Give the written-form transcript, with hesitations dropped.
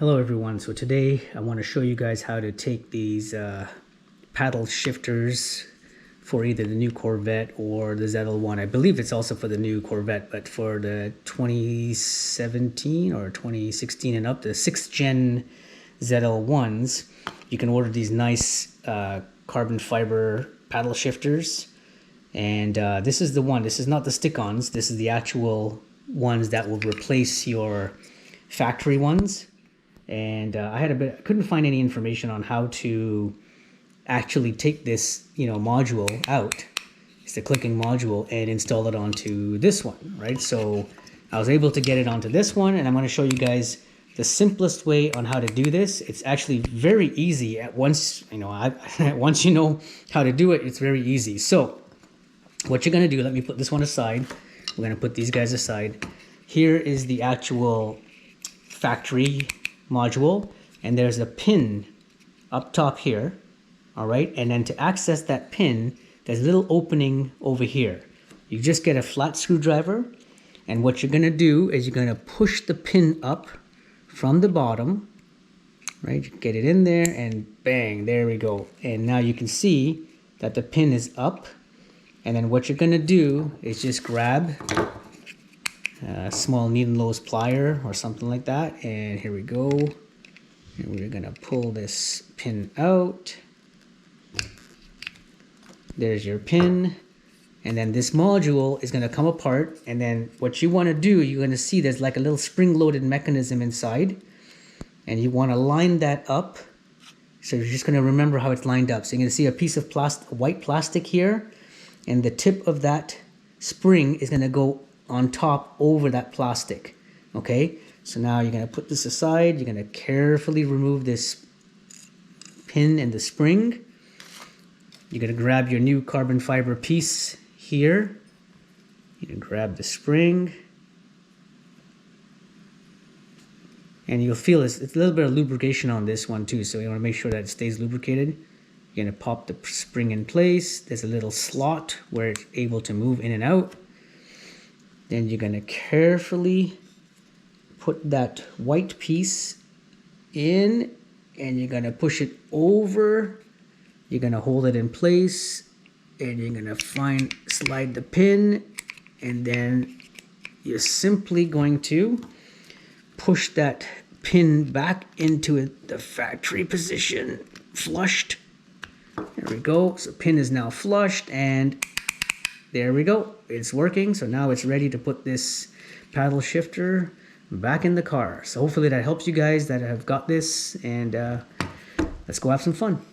Hello everyone, so today I want to show you guys how to take these paddle shifters for either the new Corvette or the ZL1. I believe it's also for the new Corvette, but for the 2017 or 2016 and up, the 6th gen ZL1s, you can order these nice carbon fiber paddle shifters. And this is the one. This is not the stick-ons. This is the actual ones that will replace your factory ones. And I couldn't find any information on how to actually take this, module out. It's the clicking module, and install it onto this one, right? So I was able to get it onto this one, and I'm going to show you guys the simplest way on how to do this. It's actually very easy. Once you know how to do it, it's very easy. So what you're going to do, let me put this one aside. We're going to put these guys aside. Here is the actual factory module, and there's a pin up top here. All right, and then to access that pin, there's a little opening over here. You just get a flat screwdriver, and what you're going to do is you're going to push the pin up from the bottom, right? Get it in there, and bang, there we go. And now you can see that the pin is up. And then what you're going to do is just grab a small needle nose plier or something like that, and here we go. And we're going to pull this pin out. There's your pin, and then this module is going to come apart. And then what you want to do, you're going to see there's like a little spring-loaded mechanism inside, and you want to line that up. So you're just going to remember how it's lined up. So you're going to see a piece of white plastic here, and the tip of that spring is going to go on top over that plastic. Okay, so now you're going to put this aside. You're going to carefully remove this pin and the spring. You're going to grab your new carbon fiber piece here. You can grab the spring, and you'll feel it's a little bit of lubrication on this one too, so you want to make sure that it stays lubricated. You're going to pop the spring in place. There's a little slot where it's able to move in and out. Then you're going to carefully put that white piece in, and you're going to push it over. You're going to hold it in place, and you're going to slide the pin, and then you're simply going to push that pin back into the factory position, flushed. There we go. So pin is now flushed, and there we go. It's working. So now it's ready to put this paddle shifter back in the car. So hopefully that helps you guys that have got this, and let's go have some fun.